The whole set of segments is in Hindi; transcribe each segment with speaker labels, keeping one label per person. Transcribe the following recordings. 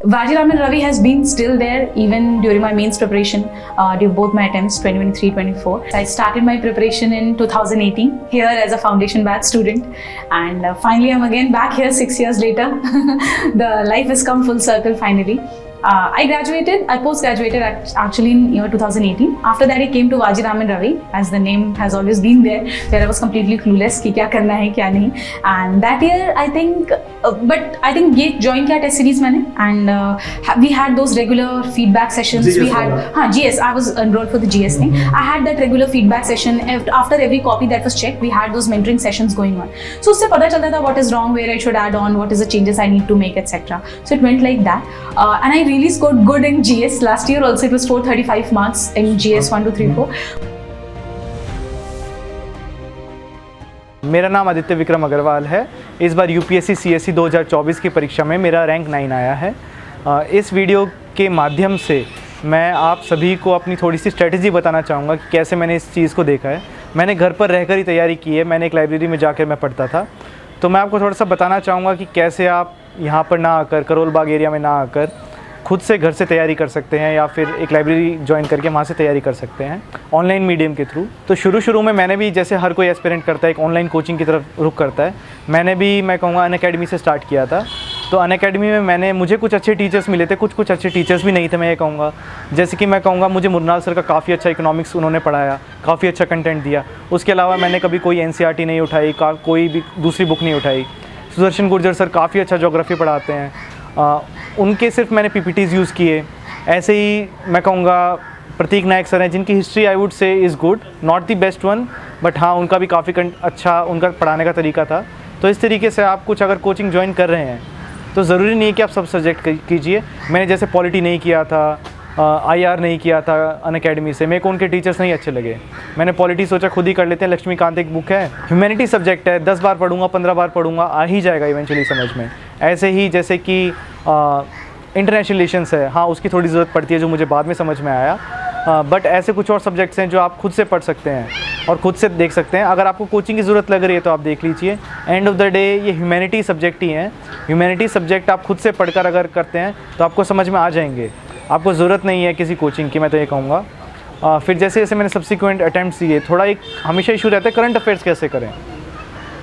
Speaker 1: Vajiraman Ravi has been still there even during my mains preparation, during both my attempts 2023-24. I started my preparation in 2018 here as a foundation batch student, and finally I'm again back here 6 years later. The life has come full circle finally. I post-graduated actually in year 2018. After that I came to Vajiraman Ravi, as the name has always been there, where I was completely clueless कि क्या करना है क्या नहीं. And that year I think ये join किया test series मैंने, and we had those regular feedback sessions.
Speaker 2: GS
Speaker 1: we had GS. I was enrolled for the GS thing. I had that regular feedback session after every copy that was checked. We had those mentoring sessions going on. So उससे पता चलता था what is wrong, where I should add on, what is the changes I need to make, etc. So it went like that, and I really scored good in GS. Last year also it was 435 marks in GS 1, 2, 3, 4.
Speaker 2: मेरा नाम आदित्य विक्रम अग्रवाल है। इस बार यूपीएससी सीएससी 2024 की परीक्षा में मेरा रैंक 9 आया है। इस वीडियो के माध्यम से मैं आप सभी को अपनी थोड़ी सी स्ट्रेटजी बताना चाहूँगा कि कैसे मैंने इस चीज़ को देखा है। मैंने घर पर रहकर ही तैयारी की है। मैंने एक लाइब्रेरी में जाकर मैं पढ़ता था, तो मैं आपको थोड़ा सा बताना चाहूँगा कि कैसे आप यहाँ पर ना आकर, करोल बाग एरिया में ना आकर, खुद से घर से तैयारी कर सकते हैं, या फिर एक लाइब्रेरी ज्वाइन करके वहाँ से तैयारी कर सकते हैं ऑनलाइन मीडियम के थ्रू। तो शुरू में मैंने भी, जैसे हर कोई एस्पिरेंट करता है, एक ऑनलाइन कोचिंग की तरफ रुख करता है। मैंने भी, मैं कहूँगा, अनअकैडमी से स्टार्ट किया था। तो अनअकैडमी में मुझे कुछ अच्छे टीचर्स मिले थे, कुछ अच्छे टीचर्स भी नहीं थे, मैं ये कहूँगा। जैसे कि मैं कहूँगा, मुझे मुरनाल सर का काफ़ी अच्छा इकोनॉमिक्स उन्होंने पढ़ाया, काफ़ी अच्छा कंटेंट दिया। उसके अलावा मैंने कभी कोई एनसीईआरटी नहीं उठाई, कोई भी दूसरी बुक नहीं उठाई। सुदर्शन गुर्जर सर काफ़ी अच्छा ज्योग्राफी पढ़ाते हैं, उनके सिर्फ मैंने पीपीटीज़ यूज़ किए। ऐसे ही मैं कहूँगा प्रतीक नायक सर हैं, जिनकी हिस्ट्री आई वुड से is good, not the best one, but हाँ, उनका भी काफ़ी अच्छा उनका पढ़ाने का तरीका था। तो इस तरीके से आप कुछ अगर कोचिंग ज्वाइन कर रहे हैं तो ज़रूरी नहीं है कि आप सब सब्जेक्ट कीजिए। मैंने जैसे पॉलिटी नहीं किया था, आईआर नहीं किया था अनअकैडमी से, मेरे को उनके टीचर्स नहीं अच्छे लगे। मैंने पॉलिटी सोचा खुद ही कर लेते हैं। लक्ष्मीकांत एक बुक है, ह्यूमैनिटी सब्जेक्ट है, 10 बार पढ़ूंगा, 15 बार पढ़ूंगा, आ ही जाएगा इवेंचुअली समझ में। ऐसे ही जैसे कि इंटरनेशनल रिलेशंस है, हाँ, उसकी थोड़ी ज़रूरत पड़ती है, जो मुझे बाद में समझ में आया। बट ऐसे कुछ और सब्जेक्ट्स हैं जो आप खुद से पढ़ सकते हैं और खुद से देख सकते हैं। अगर आपको कोचिंग की ज़रूरत लग रही है तो आप देख लीजिए। एंड ऑफ द डे ये ह्यूमैनिटी सब्जेक्ट ही हैं। ह्यूमैनिटी सब्जेक्ट आप खुद से पढ़कर अगर करते हैं तो आपको समझ में आ जाएंगे, आपको ज़रूरत नहीं है किसी कोचिंग की, मैं तो ये कहूँगा। फिर जैसे जैसे मैंने सब्सिक्वेंट अटैम्प्ट्स दिए, थोड़ा एक हमेशा इशू रहता है करंट अफेयर्स कैसे करें।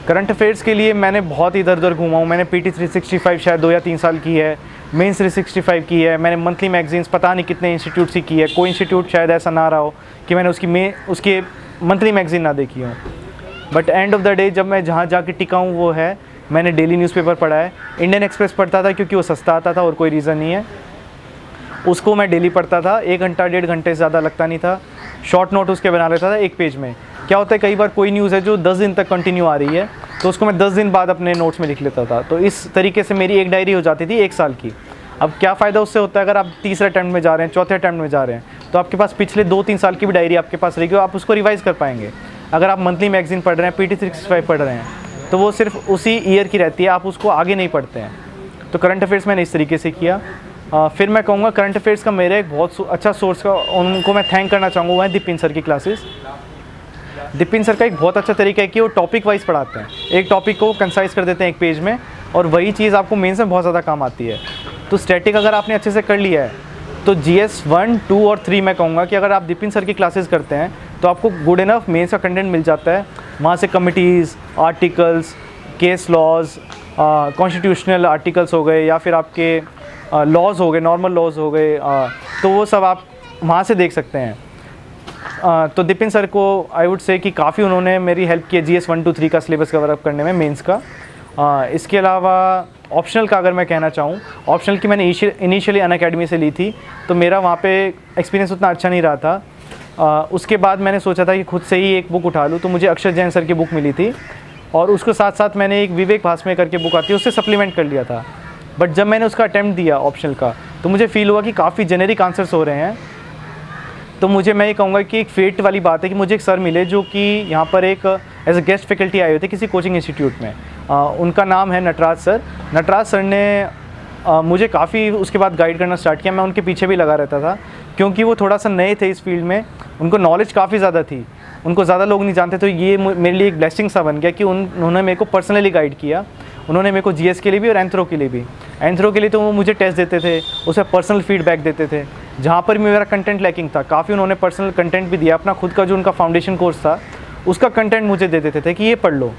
Speaker 2: करंट अफेयर्स के लिए मैंने बहुत इधर उधर घूमा हूँ। मैंने पीटी 365 शायद 2 या 3 साल की है, मेंस 365 की है। मैंने मंथली मैगजीन्स पता नहीं कितने इंस्टीट्यूट से की है। कोई इंस्टीट्यूट शायद ऐसा ना रहा हो कि मैंने उसकी मंथली मैगजीन ना देखी हो। But end of the day जब मैं जहाँ जाके टिका हूँ वो है, मैंने डेली न्यूज़पेपर पढ़ा है। इंडियन एक्सप्रेस पढ़ता था क्योंकि वो सस्ता आता था और कोई रीज़न नहीं है। उसको मैं डेली पढ़ता था, 1 घंटा 1.5 घंटे से ज़्यादा लगता नहीं था। शॉर्ट नोट उसके बना लेता था 1 पेज में। क्या होता है, कई बार कोई न्यूज़ है जो 10 दिन तक कंटिन्यू आ रही है, तो उसको मैं 10 दिन बाद अपने नोट्स में लिख लेता था। तो इस तरीके से मेरी एक डायरी हो जाती थी 1 साल की। अब क्या फ़ायदा उससे होता है, अगर आप तीसरे अटैम्प्ट में जा रहे हैं, चौथे अटैम्प्ट में जा रहे हैं, तो आपके पास पिछले 2-3 साल की भी डायरी आपके पास रहेगी, आप उसको रिवाइज़ कर पाएंगे। अगर आप मंथली मैगजीन पढ़ रहे हैं, पीटी 365 पढ़ रहे हैं, तो वो सिर्फ उसी ईयर की रहती है, आप उसको आगे नहीं पढ़ते हैं। तो करंट अफेयर्स मैंने इस तरीके से किया। फिर मैं कहूँगा करंट अफेयर्स का मेरा एक बहुत अच्छा सोर्स का, उनको मैं थैंक करना चाहूँगा, वो है दिपिन सर की क्लासेस। दिपिन सर का एक बहुत अच्छा तरीका है कि वो टॉपिक वाइज पढ़ाते हैं। एक टॉपिक को कंसाइज कर देते हैं 1 पेज में, और वही चीज़ आपको मेंस में बहुत ज़्यादा काम आती है। तो स्टैटिक अगर आपने अच्छे से कर लिया है तो GS 1, 2 और 3 मैं कहूँगा कि अगर आप दिपिन सर की क्लासेस करते हैं तो आपको गुड इनफ मेंस का कंटेंट मिल जाता है। वहाँ से committees, articles, case laws, constitutional articles हो गए, या फिर आपके लॉज हो गए, नॉर्मल लॉज हो गए, तो वो सब आप वहाँ से देख सकते हैं। तो दिपिन सर को आई वुड से कि काफ़ी उन्होंने मेरी हेल्प की है GS 1, 2, 3 का सिलेबस कवर अप करने में, मेंस का। इसके अलावा ऑप्शनल का अगर मैं कहना चाहूँ, ऑप्शनल की मैंने इनिशियली अनअकैडमी से ली थी, तो मेरा वहाँ पे एक्सपीरियंस उतना अच्छा नहीं रहा था। उसके बाद मैंने सोचा था कि खुद से ही एक बुक उठा लूँ, तो मुझे अक्षर जैन सर की बुक मिली थी, और उसके साथ साथ मैंने एक विवेक भास्मे करके बुक आती है, उससे सप्लीमेंट कर लिया था। बट जब मैंने उसका अटैम्प्ट दिया ऑप्शनल का, तो मुझे फ़ील हुआ कि काफ़ी जेनेरिक आंसर्स हो रहे हैं। तो मैं ये कहूँगा कि एक फेट वाली बात है कि मुझे एक सर मिले जो कि यहाँ पर एक एज अ गेस्ट फैकल्टी आए हुए थे किसी कोचिंग इंस्टीट्यूट में। उनका नाम है नटराज सर। नटराज सर ने मुझे काफ़ी उसके बाद गाइड करना स्टार्ट किया। मैं उनके पीछे भी लगा रहता था क्योंकि वो थोड़ा सा नए थे इस फील्ड में, उनको नॉलेज काफ़ी ज़्यादा थी, उनको ज़्यादा लोग नहीं जानते। तो ये मेरे लिए एक ब्लेसिंग सा बन गया कि उन्होंने मेरे को पर्सनली गाइड किया। उन्होंने मेरे को जीएस के लिए भी और एंथ्रो के लिए भी। एंथ्रो के लिए तो वो मुझे टेस्ट देते थे, उसमें पर्सनल फीडबैक देते थे, जहाँ पर भी मेरा कंटेंट लैकिंग था काफ़ी उन्होंने पर्सनल कंटेंट भी दिया। अपना खुद का जो उनका फाउंडेशन कोर्स था उसका कंटेंट मुझे दे देते थे कि ये पढ़ लो,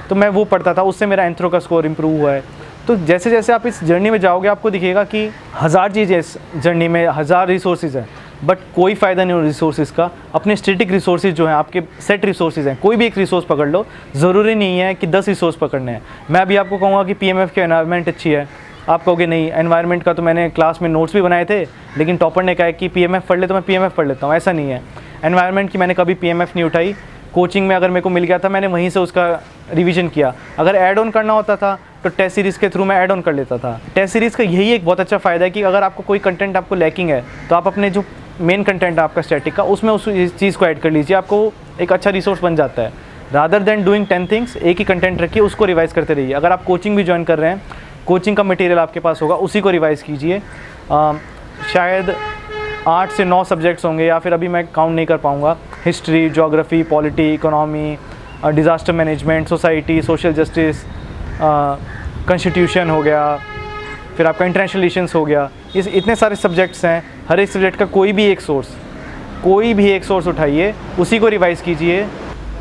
Speaker 2: तो मैं वो पढ़ता था, उससे मेरा एंथ्रो का स्कोर इंप्रूव हुआ है। तो जैसे जैसे आप इस जर्नी में जाओगे आपको दिखेगा कि हज़ार चीज़ें इस जर्नी में, हज़ार रिसोर्सेज हैं, बट कोई फ़ायदा नहीं हो रिसोर्सेज का। अपने स्टैटिक रिसोर्सेज जो हैं, आपके सेट रिसोर्सेज हैं, कोई भी एक रिसोर्स पकड़ लो, ज़रूरी नहीं है कि 10 रिसोर्स पकड़ने हैं। मैं अभी आपको कहूँगा कि पीएमएफ की एनवायरनमेंट अच्छी है, आप कहोगे नहीं, एनवायरनमेंट का तो मैंने क्लास में नोट्स भी बनाए थे, लेकिन टॉपर ने कहा कि पीएमएफ पढ़ ले तो मैं पीएमएफ पढ़ लेता हूँ। ऐसा नहीं है, एनवायरनमेंट की मैंने कभी पीएमएफ नहीं उठाई। कोचिंग में अगर मेरे को मिल गया था मैंने वहीं से उसका रिवीजन किया। अगर ऐड ऑन करना होता था तो टेस्ट सीरीज़ के थ्रू मैं ऐड ऑन कर लेता था। टेस्ट सीरीज़ का यही एक बहुत अच्छा फ़ायदा है कि अगर आपको कोई कंटेंट आपको लैकिंग है तो आप अपने जो मेन कंटेंट है आपका स्टैटिक का, उसमें उस चीज़ को ऐड कर लीजिए, आपको एक अच्छा रिसोर्स बन जाता है। रादर देन डूइंग 10 थिंग्स, एक ही कंटेंट रखिए, उसको रिवाइज़ करते रहिए। अगर आप कोचिंग भी ज्वाइन कर रहे हैं, कोचिंग का मटेरियल आपके पास होगा, उसी को रिवाइज़ कीजिए। शायद 8 से 9 सब्जेक्ट्स होंगे, या फिर अभी मैं काउंट नहीं कर पाऊँगा। History, geography, polity, economy, disaster management, society, social justice, constitution हो गया, फिर आपका इंटरनेशनल रिलेशंस हो गया। इस इतने सारे सब्जेक्ट्स हैं, हर एक सब्जेक्ट का कोई भी एक सोर्स उठाइए, उसी को रिवाइज़ कीजिए।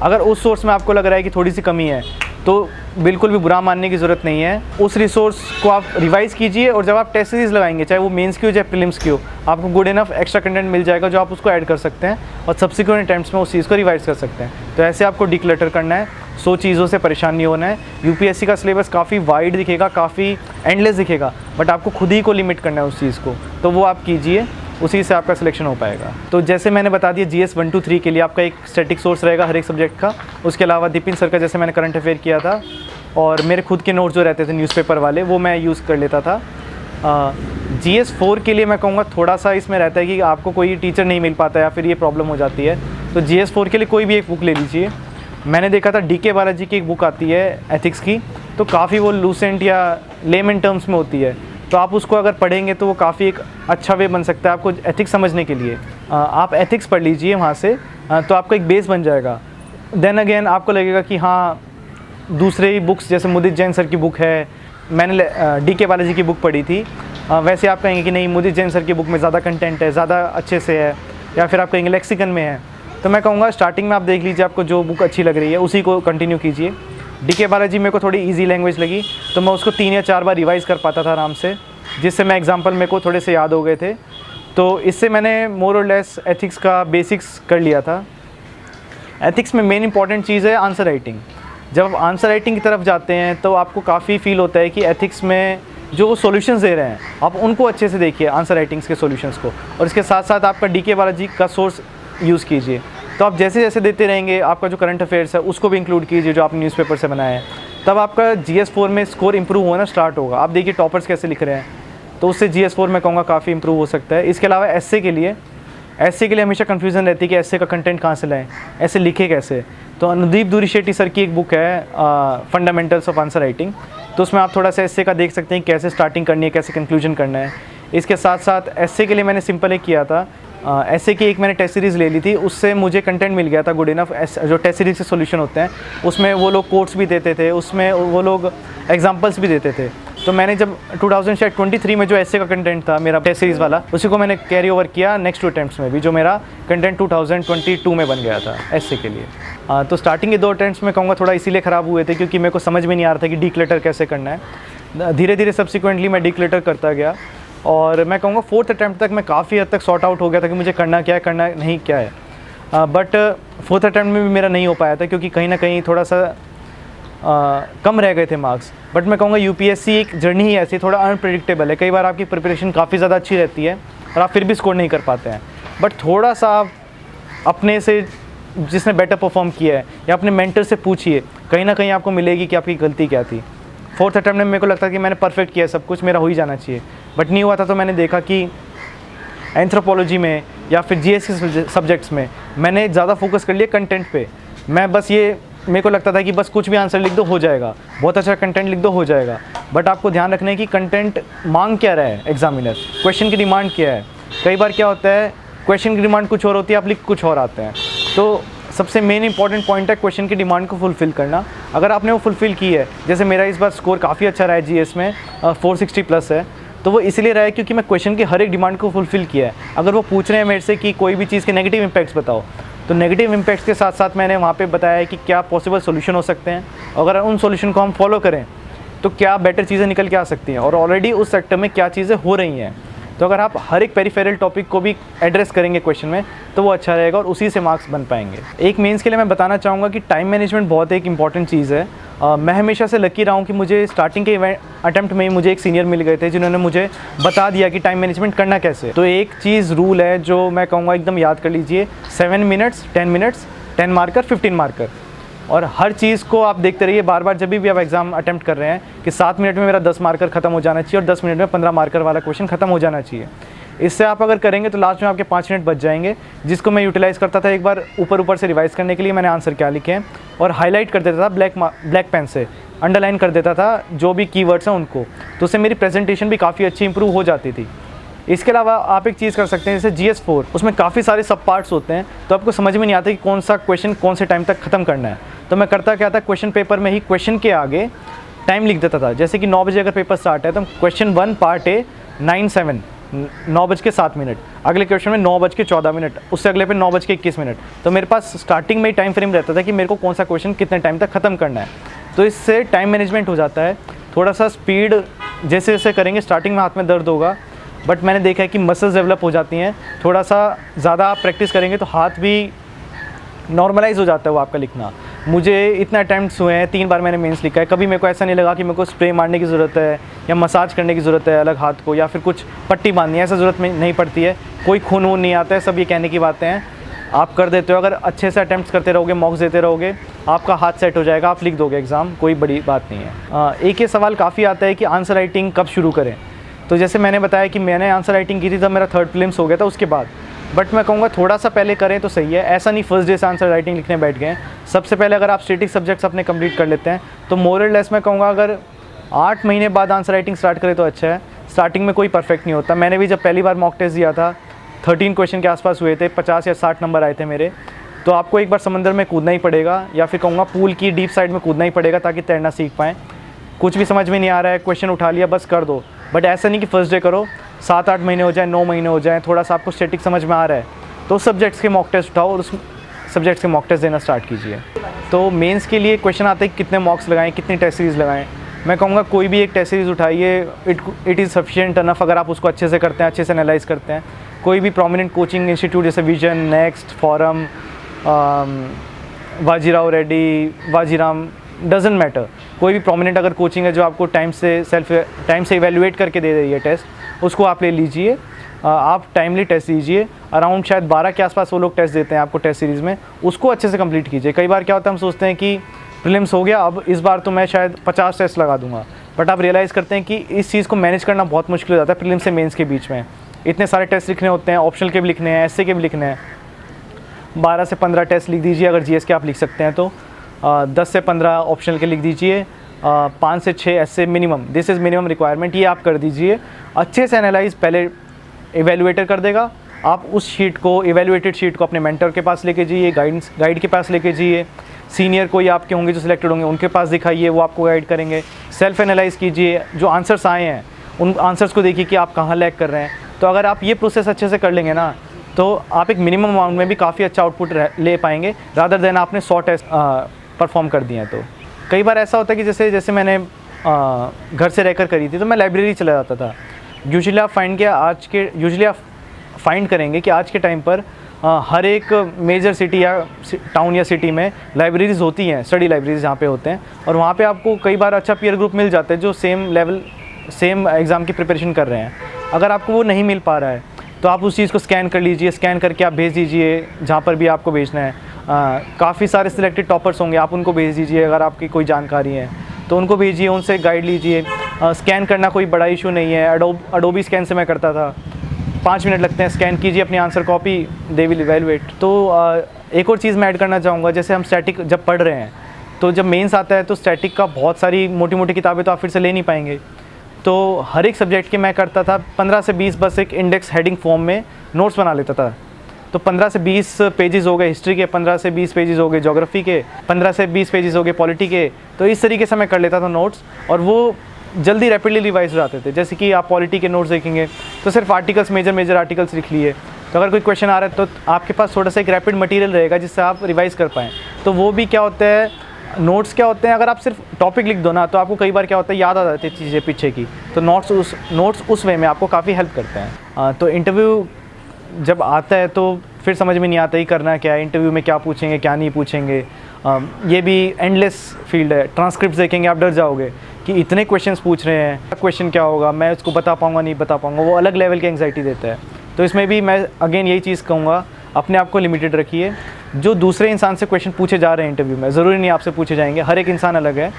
Speaker 2: अगर उस सोर्स में आपको लग रहा है कि थोड़ी सी कमी है तो बिल्कुल भी बुरा मानने की ज़रूरत नहीं है, उस रिसोर्स को आप रिवाइज़ कीजिए, और जब आप टेस्ट सीरीज़ लगाएंगे, चाहे वो मेंस की हो चाहे प्रीलिम्स की हो, आपको गुड इनफ एक्स्ट्रा कंटेंट मिल जाएगा जो आप उसको ऐड कर सकते हैं और सब्सिक्वेंट अटेम्प्ट्स में उस चीज़ को रिवाइज़ कर सकते हैं। तो ऐसे आपको डिक्लटर करना है, 100 चीज़ों से परेशान नहीं होना है। यूपीएससी का सिलेबस काफ़ी वाइड दिखेगा, काफ़ी एंडलेस दिखेगा, बट आपको खुद ही को लिमिट करना है उस चीज़ को, तो वो आप कीजिए, उसी से आपका सिलेक्शन हो पाएगा। तो जैसे मैंने बता दिया, GS 1 2 3 के लिए आपका एक स्टैटिक सोर्स रहेगा हर एक सब्जेक्ट का। उसके अलावा दीपिन सर का जैसे मैंने करंट अफेयर किया था, और मेरे खुद के नोट्स जो रहते थे न्यूज़पेपर वाले, वो मैं यूज़ कर लेता था। GS 4 के लिए मैं कहूँगा थोड़ा सा इसमें रहता है कि आपको कोई टीचर नहीं मिल पाता या फिर ये प्रॉब्लम हो जाती है, तो GS 4 के लिए कोई भी एक बुक ले लीजिए। मैंने देखा था DK बालाजी की एक बुक आती है एथिक्स की, तो काफ़ी वो लूसेंट या लेमन टर्म्स में होती है, तो आप उसको अगर पढ़ेंगे तो वो काफ़ी एक अच्छा वे बन सकता है आपको एथिक्स समझने के लिए। आप एथिक्स पढ़ लीजिए वहाँ से, तो आपका एक बेस बन जाएगा। देन अगेन आपको लगेगा कि हाँ, दूसरे ही बुक्स जैसे मुदित जैन सर की बुक है, मैंने DK बालाजी की बुक पढ़ी थी, वैसे आप कहेंगे कि नहीं, मुदित जैन सर की बुक में ज़्यादा कंटेंट है, ज़्यादा अच्छे से है, या फिर आप कहेंगे लेक्सिकन में है। तो मैं कहूँगा स्टार्टिंग में आप देख लीजिए, आपको जो बुक अच्छी लग रही है उसी को कंटिन्यू कीजिए। DK बालाजी मेरे को थोड़ी इजी लैंग्वेज लगी, तो मैं उसको 3 या 4 बार रिवाइज़ कर पाता था आराम से, जिससे मैं एग्जाम्पल मेरे को थोड़े से याद हो गए थे। तो इससे मैंने मोर और लेस एथिक्स का बेसिक्स कर लिया था। एथिक्स में मेन इंपॉर्टेंट चीज़ है आंसर राइटिंग। जब आप आंसर राइटिंग की तरफ जाते हैं तो आपको काफ़ी फील होता है कि एथिक्स में जो वो सॉल्यूशंस दे रहे हैं आप उनको अच्छे से देखिए, आंसर राइटिंग्स के सॉल्यूशंस को, और इसके साथ साथ आपका DK बालाजी का सोर्स यूज़ कीजिए। तो आप जैसे जैसे देते रहेंगे, आपका जो करंट अफेयर्स है उसको भी इंक्लूड कीजिए जो आपने न्यूज़पेपर से बनाया है, तब आपका GS 4 में स्कोर इंप्रूव होना स्टार्ट होगा। आप देखिए टॉपर्स कैसे लिख रहे हैं, तो उससे GS 4 में कहूँगा काफ़ी इंप्रूव हो सकता है। इसके अलावा एस्से के लिए हमेशा कन्फ्यूज़न रहती है कि एस्से का कंटेंट कहाँ से लाएँ, ऐसे लिखे कैसे। तो अनुदीप दूरी शेट्टी सर की एक बुक है फंडामेंटल्स ऑफ आंसर राइटिंग, तो उसमें आप थोड़ा सा एस्से का देख सकते हैं कैसे स्टार्टिंग करनी है, कैसे कंक्लूजन करना है। इसके साथ साथ एस्से के लिए मैंने सिंपल एक किया था, एस्से की एक मैंने टेस्ट सीरीज़ ले ली थी, उससे मुझे कंटेंट मिल गया था गुड इनफ। जो टेस्ट सीरीज़ के सॉल्यूशन होते हैं उसमें वो लोग कोट्स भी देते थे, उसमें वो लोग एग्जांपल्स भी देते थे। तो मैंने जब 2023 में जो एस्से का कंटेंट था मेरा टेस्ट सीरीज़ वाला, उसी को मैंने कैरी ओवर किया नेक्स्ट 2 अटेम्प्ट्स में भी, जो मेरा कंटेंट 2022 में बन गया था एस्से के लिए। तो स्टार्टिंग के 2 अटेम्प्ट्स में कहूँगा थोड़ा इसीलिए ख़राब हुए थे क्योंकि मेरे को समझ में नहीं आ रहा था कि डिक्लटर कैसे करना है। धीरे धीरे सब्सिक्वेंटली मैं डिक्लटर करता गया, और मैं कहूँगा 4th अटैम्प्ट तक मैं काफ़ी हद तक सॉर्ट आउट हो गया था कि मुझे करना क्या है, करना नहीं क्या है। बट 4th अटैम्प्ट में भी मेरा नहीं हो पाया था क्योंकि कहीं ना कहीं थोड़ा सा कम रह गए थे मार्क्स। बट मैं कहूँगा यूपीएससी एक जर्नी ही ऐसी थोड़ा अनप्रेडिक्टेबल है, कई बार आपकी प्रिपरेशन काफ़ी ज़्यादा अच्छी रहती है और आप फिर भी स्कोर नहीं कर पाते हैं। बट थोड़ा सा आप अपने से जिसने बेटर परफॉर्म किया है या अपने मेंटर से पूछिए, कहीं ना कहीं आपको मिलेगी कि आपकी गलती क्या थी। 4th अटैम्प्ट में मेरे को लगता है कि मैंने परफेक्ट किया, सब कुछ मेरा हो ही जाना चाहिए, बट नहीं हुआ था। तो मैंने देखा कि एंथ्रोपोलॉजी में या फिर जीएस के सब्जेक्ट्स में मैंने ज़्यादा फोकस कर लिया कंटेंट पे। मैं बस ये मेरे को लगता था कि बस कुछ भी आंसर लिख दो हो जाएगा, बहुत अच्छा कंटेंट लिख दो हो जाएगा। बट आपको ध्यान रखना है कि कंटेंट मांग क्या रहा है एग्जामिनर, क्वेश्चन की डिमांड क्या है। कई बार क्या होता है क्वेश्चन की डिमांड कुछ और होती है, आप लिख कुछ और आते हैं। तो सबसे मेन इंपॉर्टेंट पॉइंट है क्वेश्चन की डिमांड को फुलफ़िल करना। अगर आपने वो फुलफ़िल की है, जैसे मेरा इस बार स्कोर काफ़ी अच्छा रहा है जीएस में, 460 प्लस है, तो वो इसलिए रहा है क्योंकि मैं क्वेश्चन की हर एक डिमांड को फुलफ़िल किया है। अगर वो पूछ रहे हैं मेरे से कि कोई भी चीज़ के नेगेटिव इम्पैक्ट्स बताओ, तो नेगेटिव इम्पैक्ट्स के साथ साथ मैंने वहाँ पे बताया है कि क्या पॉसिबल सॉल्यूशन हो सकते हैं, अगर उन सॉल्यूशन को हम फॉलो करें तो क्या बेटर चीज़ें निकल के आ सकती हैं, और ऑलरेडी उस सेक्टर में क्या चीज़ें हो रही हैं। तो अगर आप हर एक पेरिफेरल टॉपिक को भी एड्रेस करेंगे क्वेश्चन में तो वो अच्छा रहेगा और उसी से मार्क्स बन पाएंगे। एक मेंस के लिए मैं बताना चाहूँगा कि टाइम मैनेजमेंट बहुत एक इंपॉर्टेंट चीज़ है। मैं हमेशा से लकी रहा हूँ कि मुझे स्टार्टिंग के अटैम्प्ट में ही मुझे एक सीनियर मिल गए थे जिन्होंने मुझे बता दिया कि टाइम मैनेजमेंट करना कैसे। तो एक चीज़ रूल है जो मैं कहूँगा एकदम याद कर लीजिए, 7 मिनट्स 10 मिनट्स 10 मार्कर 15 मार्कर, और हर चीज़ को आप देखते रहिए बार बार जब भी आप एग्ज़ाम अटैम्प्ट कर रहे हैं कि 7 मिनट में मेरा 10 मार्कर ख़त्म हो जाना चाहिए और 10 मिनट में 15 मार्कर वाला क्वेश्चन ख़त्म हो जाना चाहिए। इससे आप अगर करेंगे तो लास्ट में आपके 5 मिनट बच जाएंगे, जिसको मैं यूटिलाइज़ करता था एक बार ऊपर से रिवाइज़ करने के लिए। मैंने आंसर क्या लिखे हैं और हाईलाइट कर देता था ब्लैक पेन से, अंडरलाइन कर देता था जो भी कीवर्ड्स हैं उनको, तो उससे मेरी प्रेजेंटेशन भी काफ़ी अच्छी इंप्रूव हो जाती थी। इसके अलावा आप एक चीज़ कर सकते हैं, जैसे GS4 उसमें काफ़ी सारे सब पार्ट्स होते हैं, तो आपको समझ में नहीं आता कि कौन सा क्वेश्चन कौन से टाइम तक ख़त्म करना है। तो मैं करता क्या था, क्वेश्चन पेपर में ही क्वेश्चन के आगे टाइम लिख देता था। जैसे कि 9 बजे अगर पेपर स्टार्ट है तो क्वेश्चन 1 पार्ट A 9:07 9:07, अगले क्वेश्चन में 9:14, उससे अगले पे 9:21। तो मेरे पास स्टार्टिंग में ही टाइम फ्रेम रहता था कि मेरे को कौन सा क्वेश्चन कितने टाइम तक ख़त्म करना है। तो इससे टाइम मैनेजमेंट हो जाता है। थोड़ा सा स्पीड जैसे जैसे करेंगे, स्टार्टिंग में हाथ में दर्द होगा, बट मैंने देखा है कि मसल्स डेवलप हो जाती हैं। थोड़ा सा ज़्यादा आप प्रैक्टिस करेंगे तो हाथ भी नॉर्मलाइज़ हो जाता है वो आपका लिखना। मुझे इतने अटैम्प्ट्स हुए हैं, 3 बार मैंने मेंस लिखा है, कभी मेरे को ऐसा नहीं लगा कि मेरे को स्प्रे मारने की ज़रूरत है या मसाज करने की ज़रूरत है अलग हाथ को, या फिर कुछ पट्टी बांधनी है, ऐसा ज़रूरत नहीं पड़ती है। कोई खून वून नहीं आता है, सब ये कहने की बातें हैं, आप कर देते हो। अगर अच्छे से अटैम्प्ट्स करते रहोगे, मॉक्स देते रहोगे, आपका हाथ सेट हो जाएगा, आप लिख दोगे एग्ज़ाम, कोई बड़ी बात नहीं है। एक ये सवाल काफ़ी आता है कि आंसर राइटिंग कब शुरू करें। तो जैसे मैंने बताया कि मैंने आंसर राइटिंग की थी तब मेरा 3rd प्रीलिम्स हो गया था उसके बाद, बट मैं कहूँगा थोड़ा सा पहले करें तो सही है। ऐसा नहीं फर्स्ट डे से आंसर राइटिंग लिखने बैठ गए। सबसे पहले अगर आप स्टैटिक सब्जेक्ट्स अपने कंप्लीट कर लेते हैं तो मोर और लेस मैं कहूँगा अगर 8 महीने बाद आंसर राइटिंग स्टार्ट करें तो अच्छा है। स्टार्टिंग में कोई परफेक्ट नहीं होता। मैंने भी जब पहली बार मॉक टेस्ट दिया था, 13 क्वेश्चन के आसपास हुए थे, 50 या 60 नंबर आए थे मेरे। तो आपको एक बार समंदर में कूदना ही पड़ेगा, या फिर कहूँगा पूल की डीप साइड में कूदना ही पड़ेगा ताकि तैरना सीख पाएँ। कुछ भी समझ में नहीं आ रहा है, क्वेश्चन उठा लिया बस कर दो, बट ऐसा नहीं कि फर्स्ट डे करो, 7-8 महीने हो जाए, 9 महीने हो जाए, थोड़ा सा आपको स्टैटिक समझ में आ रहा है तो सब्जेक्ट्स के मॉक टेस्ट उठाओ और उस सब्जेक्ट्स के मॉक टेस्ट देना स्टार्ट कीजिए। तो मेंस के लिए क्वेश्चन आता है कि कितने मॉक्स लगाएं, कितनी टेस्ट सीरीज़ लगाएं। मैं कहूँगा कोई भी एक टेस्ट सीरीज़ उठाइए, इट इज़ सफिशिएंट अनफ अगर आप उसको अच्छे से करते हैं, अच्छे से एनालाइज करते हैं। कोई भी प्रोमिनेंट कोचिंग इंस्टीट्यूट जैसे विजन, नेक्स्ट, फॉरम, बाजीराव रेड्डी, वाजीराम, डजेंट मैटर, कोई भी प्रोमिनेंट अगर कोचिंग है जो आपको टाइम से इवेल्युएट करके दे रही है टेस्ट, उसको आप ले लीजिए। आप टाइमली टेस्ट दीजिए। अराउंड शायद 12 के आसपास वो लोग टेस्ट देते हैं आपको टेस्ट सीरीज़ में, उसको अच्छे से कंप्लीट कीजिए। कई बार क्या होता है, हम सोचते हैं कि प्रीलिम्स हो गया, अब इस बार तो मैं शायद 50 टेस्ट लगा दूंगा, बट आप रियलाइज़ करते हैं कि इस चीज़ को मैनेज करना बहुत मुश्किल हो जाता है। प्रीलिम्स से मेंस के बीच में इतने सारे टेस्ट लिखने होते हैं, ऑप्शनल के भी लिखने हैं, एसए के भी लिखने हैं। 12 से 15 टेस्ट लिख दीजिए अगर जीएस के आप लिख सकते हैं तो, 10 से 15 ऑप्शनल के लिख दीजिए, 5 से 6 essay minimum, this is minimum requirement, ये आप कर दीजिए। अच्छे से एनालाइज पहले इवेलुएटर कर देगा, आप उस शीट को, इवेलुएटेड शीट को अपने मेंटर के पास लेके जाइए, गाइड के पास लेके जाइए, सीनियर कोई आपके होंगे जो सिलेक्टेड होंगे उनके पास दिखाइए, वो आपको गाइड करेंगे। सेल्फ एनालाइज कीजिए, जो आंसर्स आए हैं उन आंसर्स को देखिए कि आप कहाँ लैग कर रहे हैं। तो अगर आप ये प्रोसेस अच्छे से कर लेंगे ना, तो आप एक मिनिमम अमाउंट में भी काफ़ी अच्छा आउटपुट ले पाएंगे, रादर देन आपने 100 टेस्ट परफॉर्म कर दिए हैं। तो कई बार ऐसा होता है कि जैसे मैंने घर से रहकर करी थी तो मैं लाइब्रेरी चला जाता था। यूजुअली आप फाइंड करेंगे कि आज के टाइम पर हर एक मेजर सिटी या टाउन या सिटी में लाइब्रेरीज़ होती हैं, स्टडी लाइब्रेरीज जहाँ पे होते हैं, और वहाँ पे आपको कई बार अच्छा पीयर ग्रुप मिल जाता है जो सेम एग्ज़ाम की प्रिपरेशन कर रहे हैं। अगर आपको वो नहीं मिल पा रहा है तो आप उस चीज़ को स्कैन कर लीजिए, स्कैन करके आप भेज दीजिए जहाँ पर भी आपको भेजना है। काफ़ी सारे सिलेक्टेड टॉपर्स होंगे, आप उनको भेज दीजिए, अगर आपकी कोई जानकारी है तो उनको भेजिए, उनसे गाइड लीजिए। स्कैन करना कोई बड़ा इशू नहीं है, अडोबी स्कैन से मैं करता था, 5 मिनट लगते हैं, स्कैन कीजिए अपनी answer copy, they will evaluate. तो एक और चीज़ मैं ऐड करना चाहूँगा, जैसे हम स्टैटिक जब पढ़ रहे हैं तो जब मेंस आता है तो स्टैटिक का बहुत सारी मोटी मोटी किताबें तो आप फिर से ले नहीं पाएंगे। तो हर एक सब्जेक्ट के मैं करता था 15 से 20 बस एक इंडेक्स हेडिंग फॉर्म में नोट्स बना लेता था। तो 15 से 20 पेजेस हो गए हिस्ट्री के, 15 से 20 पेजेस हो गए ज्योग्राफी के, 15 से 20 पेजेस हो गए पॉलिटी के। तो इस तरीके से मैं कर लेता था नोट्स, और वो जल्दी रैपिडली रिवाइज हो जाते थे। जैसे कि आप पॉलिटी के नोट्स देखेंगे तो सिर्फ आर्टिकल्स, मेजर आर्टिकल्स लिख लिए। तो अगर कोई क्वेश्चन आ रहा है तो आपके पास थोड़ा सा एक रैपिड मटेरियल रहेगा जिससे आप रिवाइज कर पाएँ। तो वो भी क्या होता है, नोट्स क्या होते हैं, अगर आप सिर्फ टॉपिक लिख दो ना तो आपको कई बार क्या होता है, याद आ जाती है चीज़ें पीछे की। तो नोट्स उस वे में आपको काफ़ी हेल्प करते हैं। तो इंटरव्यू जब आता है तो फिर समझ में नहीं आता ही करना क्या है, इंटरव्यू में क्या पूछेंगे क्या नहीं पूछेंगे। ये भी एंडलेस फील्ड है। ट्रांसक्रिप्ट देखेंगे आप डर जाओगे कि इतने क्वेश्चंस पूछ रहे हैं, क्वेश्चन क्या होगा, मैं उसको बता पाऊँगा नहीं बता पाऊँगा, वो अलग लेवल की एंग्जाइटी देता है। तो इसमें भी मैं अगेन यही चीज़ कहूँगा, अपने आप को लिमिटेड रखिए। जो दूसरे इंसान से क्वेश्चन पूछे जा रहे हैं इंटरव्यू में, ज़रूरी नहीं आपसे पूछे जाएंगे, हर एक इंसान अलग है।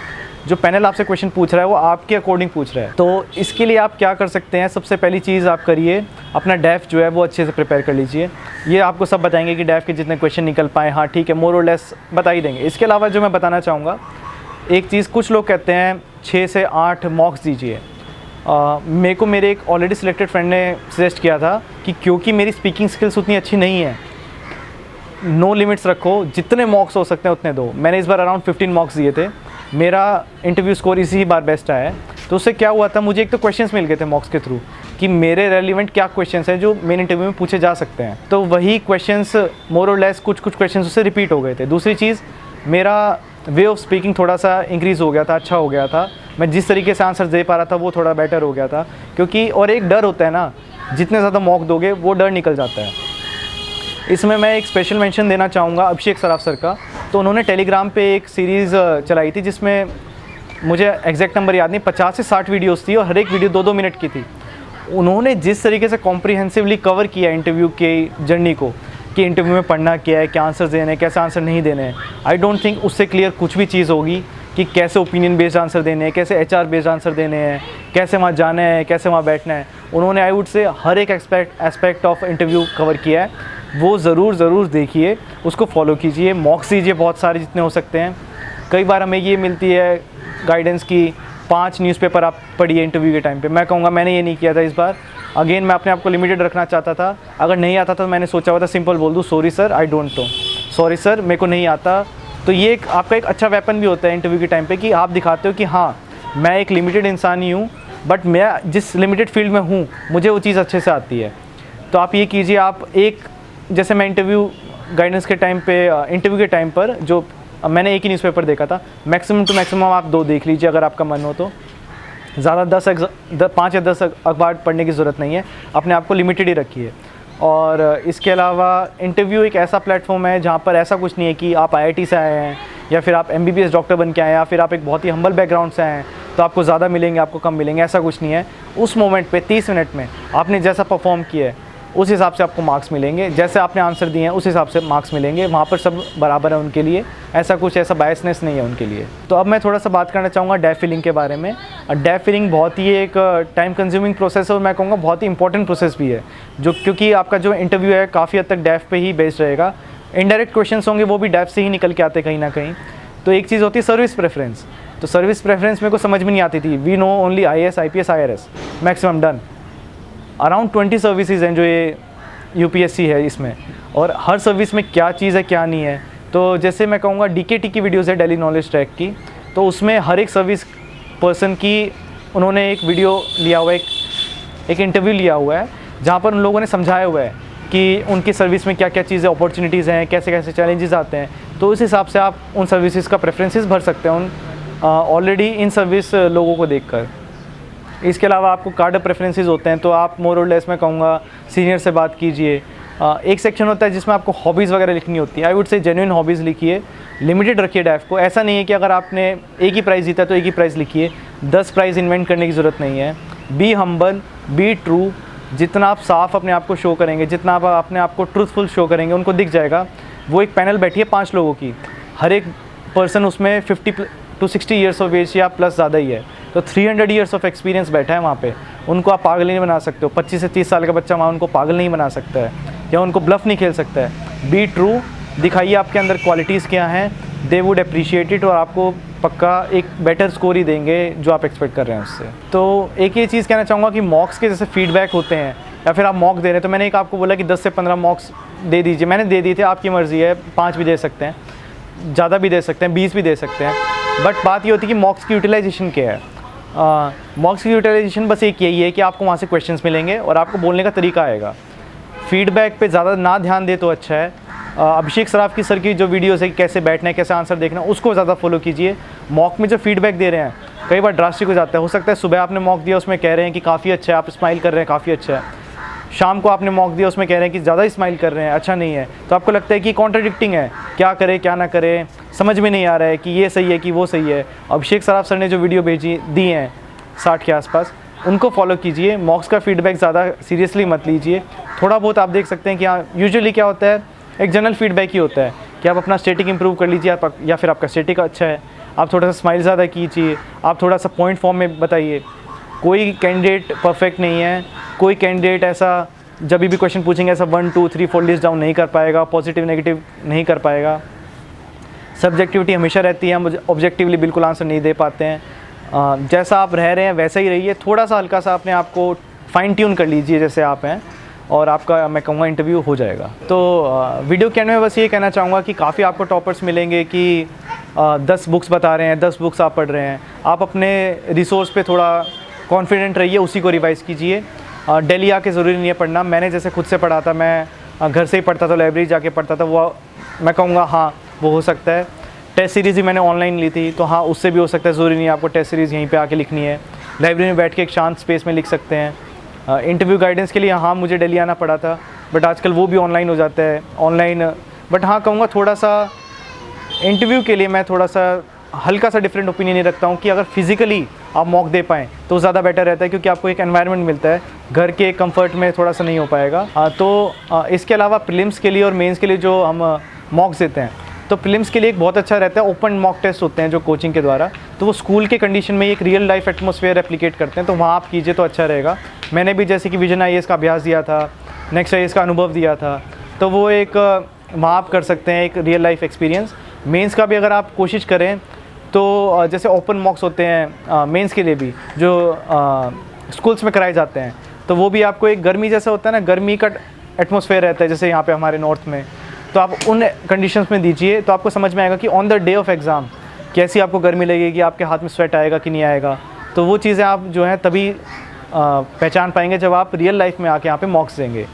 Speaker 2: जो पैनल आपसे क्वेश्चन पूछ रहा है वो आपके अकॉर्डिंग पूछ रहा है। तो इसके लिए आप क्या कर सकते हैं, सबसे पहली चीज़ आप करिए, अपना डेफ जो है वो अच्छे से प्रिपेयर कर लीजिए। ये आपको सब बताएंगे कि डेफ के जितने क्वेश्चन निकल पाएँ, हाँ ठीक है, मोर और लेस बता ही देंगे। इसके अलावा जो मैं बताना चाहूँगा एक चीज़, कुछ लोग कहते हैं 6 से 8 मॉक्स दीजिए। मेरे को मेरे एक ऑलरेडी सिलेक्टेड फ्रेंड ने सजेस्ट किया था कि क्योंकि मेरी स्पीकिंग स्किल्स उतनी अच्छी नहीं है, नो लिमिट्स रखो, जितने मॉक्स हो सकते हैं उतने दो। मैंने इस बार अराउंड 15 मॉक्स दिए थे, मेरा इंटरव्यू स्कोर इसी बार बेस्ट आया है। तो उससे क्या हुआ था, मुझे एक तो क्वेश्चंस मिल गए थे मॉक्स के थ्रू कि मेरे रेलिवेंट क्या क्वेश्चंस हैं जो मेन इंटरव्यू में पूछे जा सकते हैं। तो वही क्वेश्चंस मोर और लेस कुछ क्वेश्चंस उससे रिपीट हो गए थे। दूसरी चीज़, मेरा वे ऑफ स्पीकिंग थोड़ा सा इंक्रीज़ हो गया था, अच्छा हो गया था। मैं जिस तरीके से आंसर दे पा रहा था वो थोड़ा बेटर हो गया था। क्योंकि और एक डर होता है ना, जितने ज़्यादा मॉक दोगे वो डर निकल जाता है। इसमें मैं एक स्पेशल मेंशन देना चाहूँगा अभिषेक सराफ सर का। तो उन्होंने टेलीग्राम पे एक सीरीज़ चलाई थी जिसमें मुझे एग्जैक्ट नंबर याद नहीं, 50 से 60 वीडियोस थी और हर एक वीडियो 2-2 मिनट की थी। उन्होंने जिस तरीके से कॉम्प्रिहेंसिवली कवर किया इंटरव्यू की जर्नी को, कि इंटरव्यू में पढ़ना क्या है, क्या आंसर देने हैं, कैसे आंसर नहीं देने हैं, आई डोंट थिंक उससे क्लियर कुछ भी चीज़ होगी कि कैसे ओपिनियन बेस्ड आंसर देने हैं, कैसे HR बेस्ड आंसर देने हैं, कैसे वहाँ जाना है, कैसे वहाँ बैठना है। उन्होंने आई वुड से हर एक एस्पेक्ट ऑफ इंटरव्यू कवर किया है। वो ज़रूर देखिए, उसको फॉलो कीजिए, मॉक्स दीजिए बहुत सारे जितने हो सकते हैं। कई बार हमें ये मिलती है गाइडेंस की 5 न्यूज़पेपर आप पढ़िए इंटरव्यू के टाइम पे। मैं कहूँगा मैंने ये नहीं किया था इस बार। अगेन मैं अपने आप को लिमिटेड रखना चाहता था। अगर नहीं आता था तो मैंने सोचा हुआ था सिंपल बोल दूँ, sorry sir I don't know, sorry sir मेरे को नहीं आता। तो ये एक आपका एक अच्छा वेपन भी होता है इंटरव्यू के टाइम पे कि आप दिखाते हो कि हाँ मैं एक लिमिटेड इंसान ही हूँ, बट मैं जिस लिमिटेड फील्ड में हूँ मुझे वो चीज़ अच्छे से आती है। तो आप ये कीजिए, आप एक, जैसे मैं इंटरव्यू गाइडेंस के टाइम पे, इंटरव्यू के टाइम पर जो मैंने एक ही न्यूज़पेपर देखा था, मैक्सिमम टू मैक्सिमम आप 2 देख लीजिए अगर आपका मन हो तो। ज़्यादा 5 या 10 अखबार पढ़ने की ज़रूरत नहीं है, अपने आप को लिमिटेड ही रखिए। और इसके अलावा इंटरव्यू एक ऐसा प्लेटफॉर्म है जहाँ पर ऐसा कुछ नहीं है कि आप IIT से आए हैं या फिर आप MBBS डॉक्टर बन के आए हैं या फिर आप एक बहुत ही हम्बल बैकग्राउंड से आए हैं तो आपको ज़्यादा मिलेंगे, आपको कम मिलेंगे, ऐसा कुछ नहीं है। उस मोमेंट पे 30 मिनट में आपने जैसा परफॉर्म किया है उस हिसाब से आपको मार्क्स मिलेंगे, जैसे आपने आंसर दिए हैं उस हिसाब से मार्क्स मिलेंगे। वहाँ पर सब बराबर है उनके लिए, ऐसा बायसनेस नहीं है उनके लिए। तो अब मैं थोड़ा सा बात करना चाहूँगा डेफ फिलिंग के बारे में। डेफ फिलिंग बहुत ही एक टाइम कंज्यूमिंग प्रोसेस है और मैं कहूँगा बहुत ही इंपॉर्टेंट प्रोसेस भी है, जो क्योंकि आपका जो इंटरव्यू है काफ़ी हद तक डेफ पे ही बेस्ड रहेगा। इनडायरेक्ट क्वेश्चंस होंगे वो भी डेफ से ही निकल के आते कहीं ना कहीं। तो एक चीज़ होती है सर्विस प्रेफरेंस। तो सर्विस प्रेफरेंस मेरे को समझ में नहीं आती थी। We know only IAS IPS IRS maximum done. Around 20 services हैं जो ये UPSC है इसमें, और हर सर्विस में क्या चीज़ है क्या नहीं है। तो जैसे मैं कहूँगा DKT की वीडियोज़ है डेली नॉलेज ट्रैक की, तो उसमें हर एक सर्विस पर्सन की उन्होंने एक वीडियो लिया हुआ है, एक इंटरव्यू लिया हुआ है जहाँ पर उन लोगों ने समझाया हुआ है कि उनकी सर्विस में क्या क्या चीज़ें अपॉर्चुनिटीज़ हैं, कैसे कैसे चैलेंजेस आते हैं। तो उस हिसाब से आप उन सर्विसेज का प्रेफरेंसेस भर सकते हैं उन ऑलरेडी इन सर्विस लोगों को देखकर। इसके अलावा आपको कार्ड प्रेफरेंसेस होते हैं, तो आप मोर और लेस मैं कहूँगा सीनियर से बात कीजिए। एक सेक्शन होता है जिसमें आपको हॉबीज़ वगैरह लिखनी होती है। आई वुड से जेन्युइन हॉबीज़ लिखिए, लिमिटेड रखिए डेफ को। ऐसा नहीं है कि अगर आपने एक ही प्राइज़ जीता तो एक ही प्राइज़ लिखिए, 10 प्राइज़ इन्वेंट करने की ज़रूरत नहीं है। Be humble, be true. जितना आप साफ अपने आप को शो करेंगे, जितना आप अपने आप को ट्रूथफुल शो करेंगे, उनको दिख जाएगा। वो एक पैनल बैठी है 5 लोगों की, हर एक पर्सन उसमें 50 to 60 ईयर्स ऑफ एज या प्लस ज़्यादा ही है, तो 300 ईयर्स ऑफ एक्सपीरियंस बैठा है वहाँ पे। उनको आप पागल नहीं बना सकते हो। 25 से 30 साल का बच्चा वहाँ उनको पागल नहीं बना सकता है या उनको ब्लफ नहीं खेल सकता है। बी ट्रू, दिखाइए आपके अंदर क्वालिटीज़ क्या हैं, दे वुड अप्रिशिएट इट, और आपको पक्का एक बेटर स्कोर ही देंगे जो आप एक्सपेक्ट कर रहे हैं उससे। तो एक ये चीज़ कहना चाहूँगा कि मॉक्स के जैसे फीडबैक होते हैं या फिर आप मॉक दे रहे हैं, तो मैंने एक आपको बोला कि 10 से 15 मॉक्स दे दीजिए, मैंने दे दी थे, आपकी मर्ज़ी है, 5 भी दे सकते हैं, ज़्यादा भी दे सकते हैं, 20 भी दे सकते हैं। बट बात ये होती है कि मॉक्स की यूटिलाइजेशन क्या है। मॉक्स की यूटिलाइजेशन बस एक यही है कि आपको वहाँ से क्वेश्चंस मिलेंगे और आपको बोलने का तरीका आएगा। फीडबैक पे ज़्यादा ना ध्यान दे तो अच्छा है। अभिषेक सराफ की सर की जो वीडियोस है कि कैसे बैठना है, कैसे आंसर देखना है, उसको ज़्यादा फॉलो कीजिए। मॉक में जो फीडबैक दे रहे हैं कई बार ड्रास्टिक हो जाता है। हो सकता है सुबह आपने मॉक दिया, उसमें कह रहे हैं कि काफ़ी अच्छा है, आप स्माइल कर रहे हैं, काफ़ी अच्छा है। शाम को आपने मॉक दिया, उसमें कह रहे हैं कि ज़्यादा स्माइल कर रहे हैं, अच्छा नहीं है। तो आपको लगता है कि कॉन्ट्राडिक्टिंग है, क्या करें क्या ना करें, समझ में नहीं आ रहा है कि ये सही है कि वो सही है। अभिषेक सराफ सर ने जो वीडियो दी हैं 60 के आसपास, उनको फॉलो कीजिए। मॉक्स का फीडबैक ज़्यादा सीरियसली मत लीजिए। थोड़ा बहुत आप देख सकते हैं कि हाँ, यूजुअली क्या होता है, एक जनरल फीडबैक ही होता है कि आप अपना स्टेटिक इंप्रूव कर लीजिए, या फिर आपका स्टेटिक अच्छा है, आप थोड़ा सा स्माइल ज़्यादा कीजिए, आप थोड़ा सा पॉइंट फॉर्म में बताइए। कोई कैंडिडेट परफेक्ट नहीं है, कोई कैंडिडेट ऐसा जब भी क्वेश्चन पूछेंगे ऐसा 1 2 3 4 लिस्ट डाउन नहीं कर पाएगा, पॉजिटिव नेगेटिव नहीं कर पाएगा। सब्जेक्टिविटी हमेशा रहती है, हम ऑब्जेक्टिवली बिल्कुल आंसर नहीं दे पाते हैं। जैसा आप रह रहे हैं वैसा ही रहिए, थोड़ा सा हल्का सा अपने आप को फाइन ट्यून कर लीजिए जैसे आप हैं, और आपका मैं कहूँगा इंटरव्यू हो जाएगा। तो वीडियो के एंड में बस ये कहना चाहूँगा कि काफ़ी आपको टॉपर्स मिलेंगे कि 10 बुक्स बता रहे हैं, 10 बुक्स आप पढ़ रहे हैं। आप अपने रिसोर्स पे थोड़ा कॉन्फिडेंट रहिए, उसी को रिवाइज़ कीजिए। दिल्ली आके ज़रूरी नहीं है पढ़ना। मैंने जैसे खुद से पढ़ा था, मैं घर से ही पढ़ता था, लाइब्रेरी जाके पढ़ता था, वो मैं कहूँगा हाँ वो हो सकता है। टेस्ट सीरीज़ ही मैंने ऑनलाइन ली थी, तो हाँ उससे भी हो सकता है, ज़रूरी नहीं है आपको टेस्ट सीरीज़ यहीं पे आके लिखनी है। लाइब्रेरी में बैठ के एक शांत स्पेस में लिख सकते हैं। इंटरव्यू गाइडेंस के लिए हाँ मुझे दिल्ली आना पड़ा था, बट आजकल वो भी ऑनलाइन हो जाता है, ऑनलाइन। बट हाँ कहूँगा थोड़ा सा इंटरव्यू के लिए मैं थोड़ा सा हल्का सा डिफरेंट ओपिनियन ये रखता हूँ कि अगर फिज़िकली आप मॉक दे पाएँ तो ज़्यादा बेटर रहता है, क्योंकि आपको एक एनवायरनमेंट मिलता है, घर के कंफर्ट में थोड़ा सा नहीं हो पाएगा। इसके अलावा प्रीलिम्स के लिए और मेंस के लिए जो हम मॉक्स देते हैं, तो प्रीलिम्स के लिए एक बहुत अच्छा रहता है, ओपन मॉक टेस्ट होते हैं जो कोचिंग के द्वारा, तो वो स्कूल के कंडीशन में एक रियल लाइफ एटमॉस्फेयर एप्लीकेट करते हैं, तो वहाँ आप कीजिए तो अच्छा रहेगा। मैंने भी जैसे कि विजन IAS का अभ्यास दिया था, नेक्स्ट IAS का अनुभव दिया था, तो वो एक वहाँ आप कर सकते हैं, एक रियल लाइफ एक्सपीरियंस। मेंस का भी अगर आप कोशिश करें तो जैसे ओपन मॉक्स होते हैं मेंस के लिए भी, जो स्कूल्स में कराए जाते हैं, तो वो भी आपको एक गर्मी जैसा होता है ना, गर्मी का एटमॉस्फेयर रहता है जैसे यहाँ पे हमारे नॉर्थ में, तो आप उन कंडीशंस में दीजिए, तो आपको समझ में आएगा कि on the day of exam कैसी आपको गर्मी लगेगी, आपके हाथ में स्वेट आएगा कि नहीं आएगा। तो वो चीज़ें आप जो हैं तभी पहचान पाएंगे जब आप रियल लाइफ में आके यहाँ पे मॉक्स देंगे।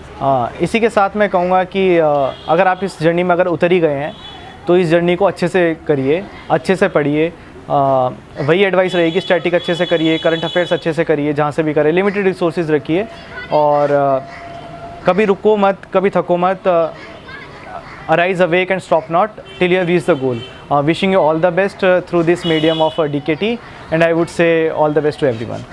Speaker 2: इसी के साथ मैं कहूँगा कि अगर आप इस जर्नी में अगर उतर ही गए हैं तो इस जर्नी को अच्छे से करिए, अच्छे से पढ़िए। वही एडवाइस रहेगी, स्टैटिक अच्छे से करिए, करंट अफेयर्स अच्छे से करिए, जहाँ से भी करें, लिमिटेड रिसोर्सेज रखिए, और कभी रुको मत, कभी थको मत। Arise awake and stop not till you reach the goal. Wishing you all the best through this medium of DKT, and I would say all the best to everyone.